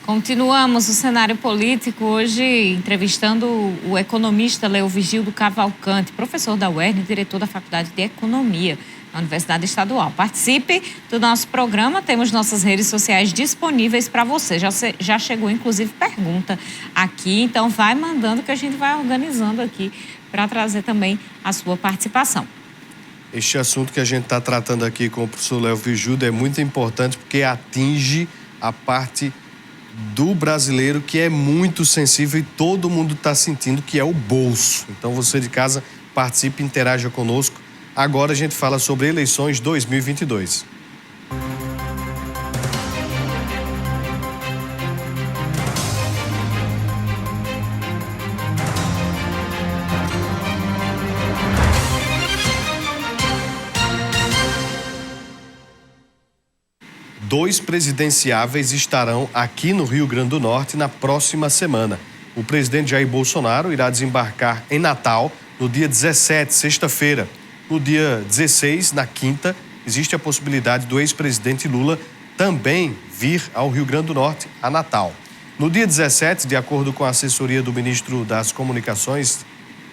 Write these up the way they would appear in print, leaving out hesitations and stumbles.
Continuamos o cenário político hoje entrevistando o economista Léo Vigildo Cavalcante, professor da UERN e diretor da Faculdade de Economia da Universidade Estadual. Participe do nosso programa, temos nossas redes sociais disponíveis para você. Já chegou, inclusive, pergunta aqui, então vai mandando que a gente vai organizando aqui para trazer também a sua participação. Este assunto que a gente está tratando aqui com o professor Léo Vigildo é muito importante porque atinge a parte do brasileiro que é muito sensível e todo mundo está sentindo, que é o bolso. Então você de casa participe, interaja conosco. Agora a gente fala sobre eleições 2022. Dois presidenciáveis estarão aqui no Rio Grande do Norte na próxima semana. O presidente Jair Bolsonaro irá desembarcar em Natal no dia 17, sexta-feira. No dia 16, na quinta, existe a possibilidade do ex-presidente Lula também vir ao Rio Grande do Norte, a Natal. No dia 17, de acordo com a assessoria do ministro das Comunicações,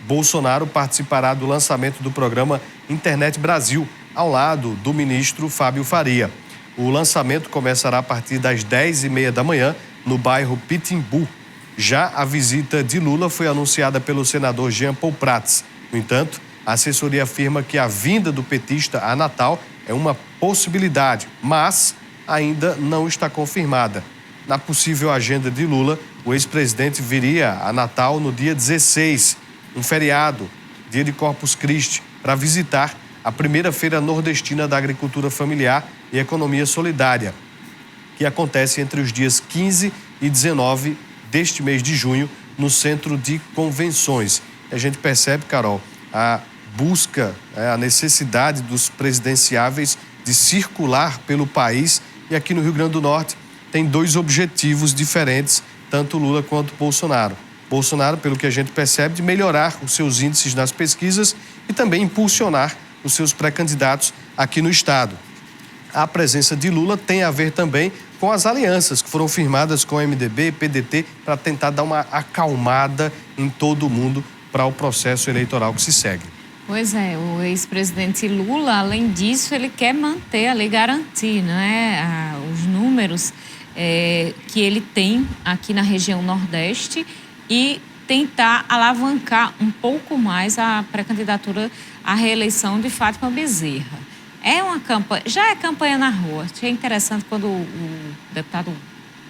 Bolsonaro participará do lançamento do programa Internet Brasil, ao lado do ministro Fábio Faria. O lançamento começará a partir das 10h30 da manhã, no bairro Pitimbu. Já a visita de Lula foi anunciada pelo senador Jean Paul Prats. No entanto, a assessoria afirma que a vinda do petista a Natal é uma possibilidade, mas ainda não está confirmada. Na possível agenda de Lula, o ex-presidente viria a Natal no dia 16, um feriado, dia de Corpus Christi, para visitar a primeira Feira Nordestina da Agricultura Familiar e Economia Solidária, que acontece entre os dias 15 e 19 deste mês de junho, no Centro de Convenções. A gente percebe, Carol, a busca, a necessidade dos presidenciáveis de circular pelo país, e aqui no Rio Grande do Norte tem dois objetivos diferentes, tanto Lula quanto Bolsonaro. Bolsonaro, pelo que a gente percebe, de melhorar os seus índices nas pesquisas e também impulsionar os seus pré-candidatos aqui no estado. A presença de Lula tem a ver também com as alianças que foram firmadas com o MDB e PDT para tentar dar uma acalmada em todo mundo para o processo eleitoral que se segue. Pois é, o ex-presidente Lula, além disso, ele quer manter ali, garantir, né, os números que ele tem aqui na região Nordeste e tentar alavancar um pouco mais a pré-candidatura à reeleição de Fátima Bezerra. É uma campanha, já é campanha na rua. Achei interessante quando o deputado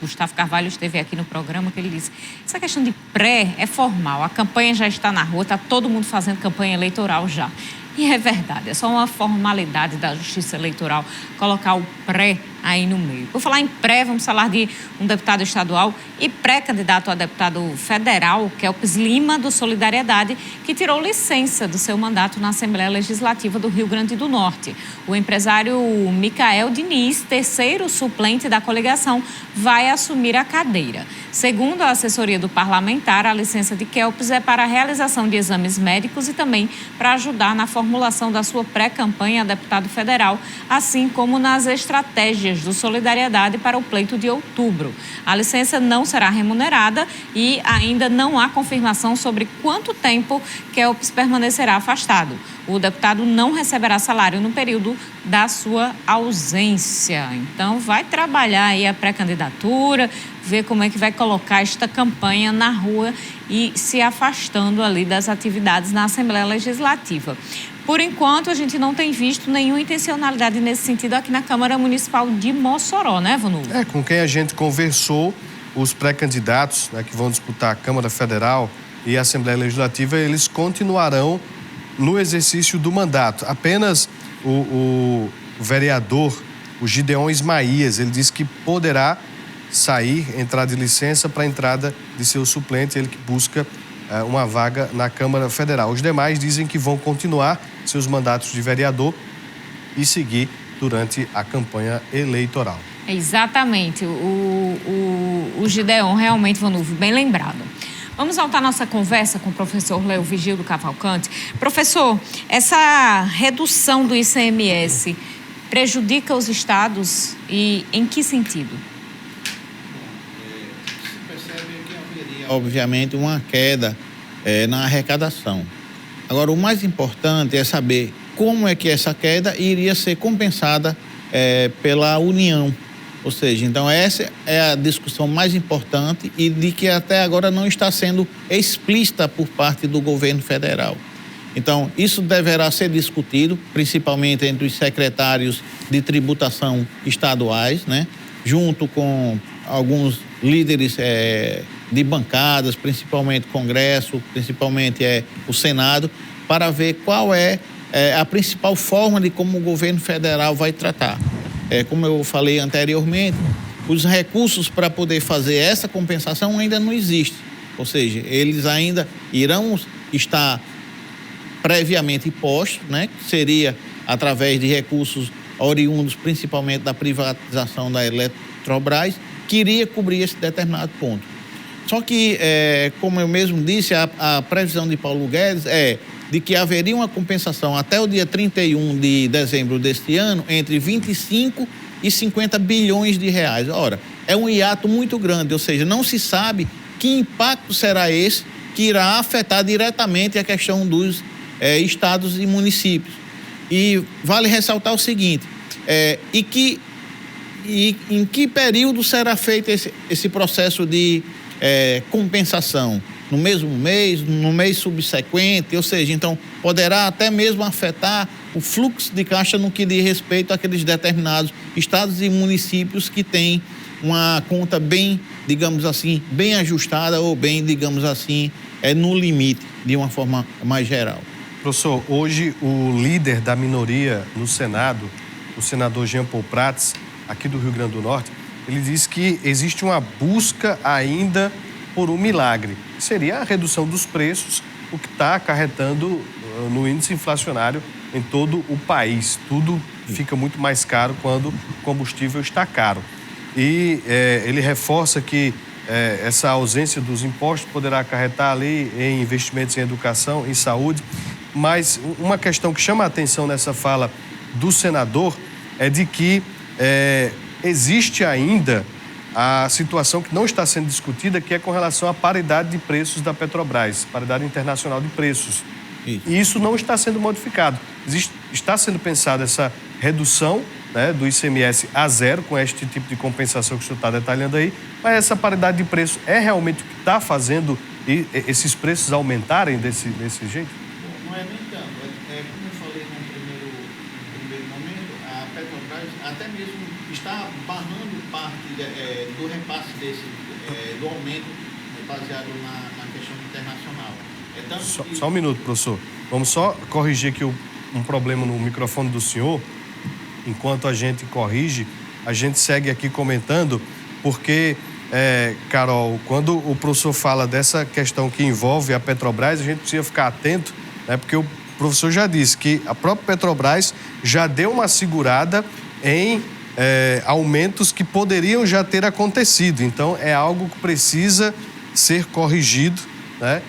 Gustavo Carvalho esteve aqui no programa, que ele disse, essa questão de pré é formal, a campanha já está na rua, está todo mundo fazendo campanha eleitoral já. E é verdade, é só uma formalidade da Justiça Eleitoral colocar o pré aí no meio. Por falar em pré, vamos falar de um deputado estadual e pré-candidato a deputado federal, Kelps Lima, do Solidariedade, que tirou licença do seu mandato na Assembleia Legislativa do Rio Grande do Norte. O empresário Micael Diniz, terceiro suplente da coligação, vai assumir a cadeira. Segundo a assessoria do parlamentar, a licença de Kelps é para a realização de exames médicos e também para ajudar na formulação da sua pré-campanha a deputado federal, assim como nas estratégias do Solidariedade para o pleito de outubro. A licença não será remunerada e ainda não há confirmação sobre quanto tempo Kelps permanecerá afastado. O deputado não receberá salário no período da sua ausência. Então, vai trabalhar aí a pré-candidatura, ver como é que vai colocar esta campanha na rua e se afastando ali das atividades na Assembleia Legislativa. Por enquanto, a gente não tem visto nenhuma intencionalidade nesse sentido aqui na Câmara Municipal de Mossoró, né, Vanuvo? Com quem a gente conversou, os pré-candidatos, né, que vão disputar a Câmara Federal e a Assembleia Legislativa, eles continuarão no exercício do mandato. Apenas o vereador, o Gideon Ismaías, ele disse que poderá sair, entrar de licença para a entrada de seu suplente, ele que busca uma vaga na Câmara Federal. Os demais dizem que vão continuar seus mandatos de vereador e seguir durante a campanha eleitoral. Exatamente. O Gideon realmente, Vanuvo, bem lembrado. Vamos voltar à nossa conversa com o professor Léo Vigildo Cavalcante. Professor, essa redução do ICMS prejudica os estados e em que sentido? percebe que haveria, obviamente, uma queda na arrecadação. Agora, o mais importante é saber como é que essa queda iria ser compensada pela União. Ou seja, então essa é a discussão mais importante e de que até agora não está sendo explícita por parte do governo federal. Então, isso deverá ser discutido, principalmente entre os secretários de tributação estaduais, né? Junto com alguns líderes de bancadas, principalmente Congresso, principalmente o Senado, para ver qual é a principal forma de como o governo federal vai tratar. Como eu falei anteriormente, os recursos para poder fazer essa compensação ainda não existem. Ou seja, eles ainda irão estar previamente postos, né? Que seria através de recursos oriundos principalmente da privatização da Eletrobras, que iria cobrir esse determinado ponto. Só que, como eu mesmo disse, a previsão de Paulo Guedes é de que haveria uma compensação até o dia 31 de dezembro deste ano entre 25 e 50 bilhões de reais. Ora, é um hiato muito grande, ou seja, não se sabe que impacto será esse que irá afetar diretamente a questão dos estados e municípios. E vale ressaltar o seguinte, em que período será feito esse processo de compensação? No mesmo mês, no mês subsequente, ou seja, então poderá até mesmo afetar o fluxo de caixa no que diz respeito àqueles determinados estados e municípios que têm uma conta bem, digamos assim, bem ajustada ou bem, digamos assim, no limite, de uma forma mais geral. Professor, hoje o líder da minoria no Senado, o senador Jean Paul Prats, aqui do Rio Grande do Norte, ele disse que existe uma busca ainda por um milagre. Seria a redução dos preços, o que está acarretando no índice inflacionário em todo o país. Tudo fica muito mais caro quando o combustível está caro. E ele reforça que essa ausência dos impostos poderá acarretar ali em investimentos em educação, em saúde. Mas uma questão que chama a atenção nessa fala do senador é de que existe ainda a situação que não está sendo discutida, que é com relação à paridade de preços da Petrobras, paridade internacional de preços. Isso. E isso não está sendo modificado. Está sendo pensada essa redução, né, do ICMS a zero, com este tipo de compensação que o senhor está detalhando aí, mas essa paridade de preço é realmente o que está fazendo esses preços aumentarem desse jeito? Não é nem tanto. Como eu falei no primeiro momento, a Petrobras até mesmo está barrando parte do repasse do aumento baseado na questão internacional. Só um minuto, professor. Vamos só corrigir aqui um problema no microfone do senhor. Enquanto a gente corrige, a gente segue aqui comentando, porque, Carol, quando o professor fala dessa questão que envolve a Petrobras, a gente precisa ficar atento, né, porque o professor já disse que a própria Petrobras já deu uma segurada em aumentos que poderiam já ter acontecido. Então, é algo que precisa ser corrigido, né?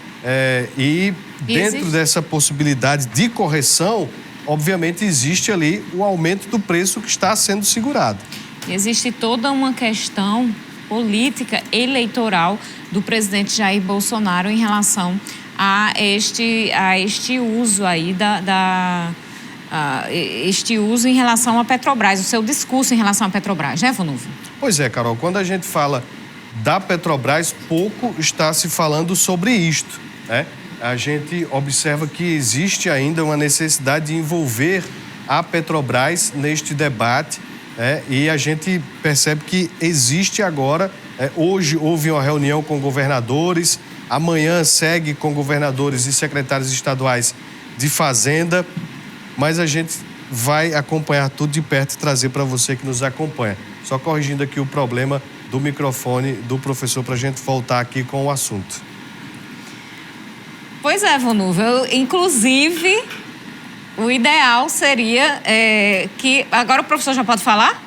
E dentro dessa possibilidade de correção, obviamente existe ali o aumento do preço que está sendo segurado. Existe toda uma questão política eleitoral do presidente Jair Bolsonaro em relação a este uso aí este uso em relação à Petrobras, o seu discurso em relação à Petrobras, né, Vonúvio? Pois é, Carol, quando a gente fala da Petrobras, pouco está se falando sobre isto, né? A gente observa que existe ainda uma necessidade de envolver a Petrobras neste debate, e a gente percebe que existe agora, hoje houve uma reunião com governadores, amanhã segue com governadores e secretários estaduais de Fazenda, mas a gente vai acompanhar tudo de perto e trazer para você que nos acompanha. Só corrigindo aqui o problema do microfone do professor para a gente voltar aqui com o assunto. Pois é, Vonúvio. Inclusive, o ideal seria que... Agora o professor já pode falar?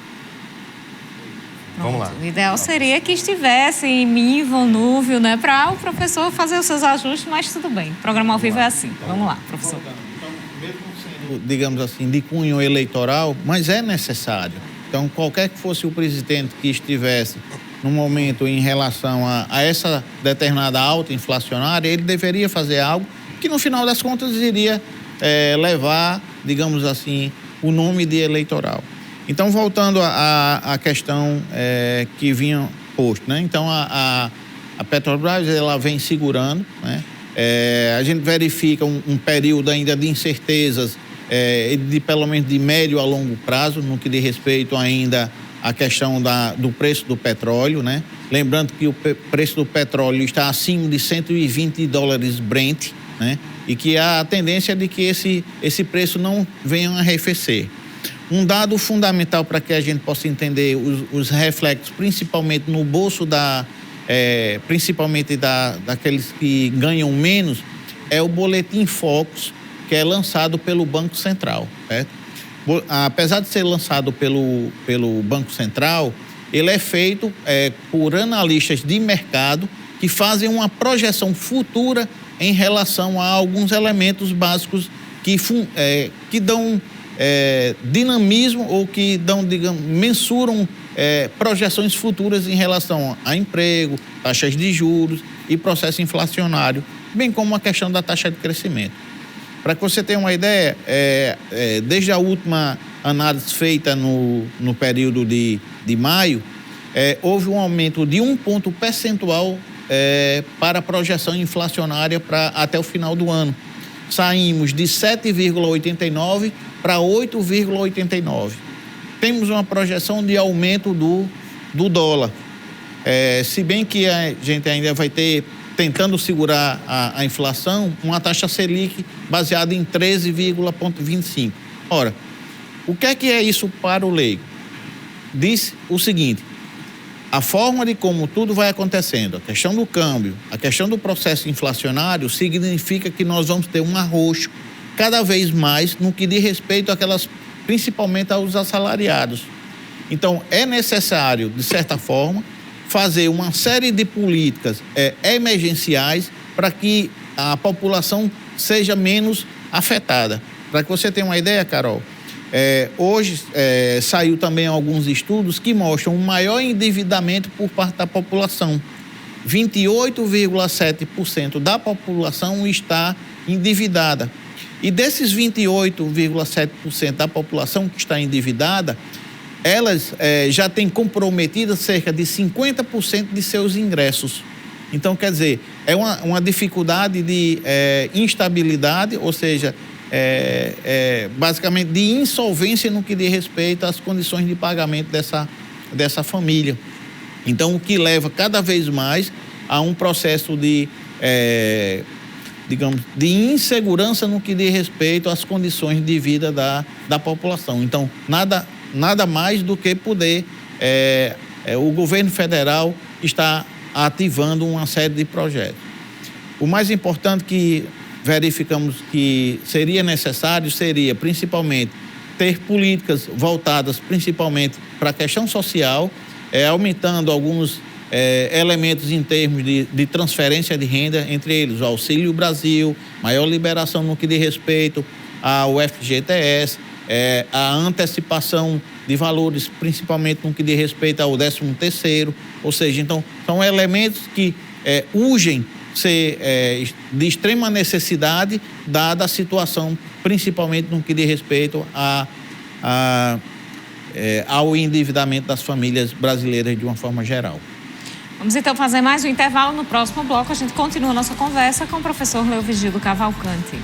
Vamos lá. O ideal seria que estivesse em mim, Vonúvio, né? Para o professor fazer os seus ajustes, mas tudo bem. O programa ao vivo é assim. Vamos lá, professor. Então, mesmo sendo, digamos assim, de cunho eleitoral, mas é necessário. Então, qualquer que fosse o presidente que estivesse no momento em relação a essa determinada alta inflacionária, ele deveria fazer algo que, no final das contas, iria levar, digamos assim, o nome de eleitoral. Então, voltando à questão que vinha posto, né? Então, a Petrobras, ela vem segurando, né? A gente verifica um período ainda de incertezas, de pelo menos de médio a longo prazo, no que diz respeito ainda à questão do preço do petróleo, né? Lembrando que o preço do petróleo está acima de $120 Brent, né? E que há a tendência de que esse preço não venha a arrefecer. Um dado fundamental para que a gente possa entender os reflexos, principalmente no bolso principalmente daqueles que ganham menos, é o boletim Focus, que é lançado pelo Banco Central, certo? Apesar de ser lançado pelo Banco Central, ele é feito por analistas de mercado que fazem uma projeção futura em relação a alguns elementos básicos que dão dinamismo ou que dão, digamos, mensuram projeções futuras em relação a emprego, taxas de juros e processo inflacionário, bem como a questão da taxa de crescimento. Para que você tenha uma ideia, desde a última análise feita no período de maio, houve um aumento de 1 ponto percentual para a projeção inflacionária até o final do ano. Saímos de 7,89 para 8,89. Temos uma projeção de aumento do dólar. Se bem que a gente ainda vai ter, tentando segurar a inflação, uma taxa Selic baseada em 13,25. Ora, o que é isso para o leigo? Diz o seguinte: a forma de como tudo vai acontecendo, a questão do câmbio, a questão do processo inflacionário, significa que nós vamos ter um arroxo cada vez mais no que diz respeito principalmente aos assalariados. Então, é necessário, de certa forma, fazer uma série de políticas emergenciais para que a população seja menos afetada. Para que você tenha uma ideia, Carol, hoje saiu também alguns estudos que mostram um maior endividamento por parte da população. 28,7% da população está endividada. E desses 28,7% da população que está endividada, elas já têm comprometido cerca de 50% de seus ingressos. Então, quer dizer, é uma dificuldade de instabilidade, ou seja, basicamente de insolvência no que diz respeito às condições de pagamento dessa família. Então, o que leva cada vez mais a um processo de insegurança no que diz respeito às condições de vida da população. Então, nada mais do que poder o governo federal está ativando uma série de projetos. O mais importante que verificamos que seria necessário seria, principalmente, ter políticas voltadas principalmente para a questão social, aumentando alguns elementos em termos de transferência de renda, entre eles o Auxílio Brasil, maior liberação no que diz respeito ao FGTS, a antecipação de valores, principalmente no que diz respeito ao 13º, ou seja, então, são elementos que urgem ser de extrema necessidade, dada a situação, principalmente no que diz respeito ao endividamento das famílias brasileiras de uma forma geral. Vamos então fazer mais um intervalo. No próximo bloco a gente continua a nossa conversa com o professor Leovigildo Cavalcante.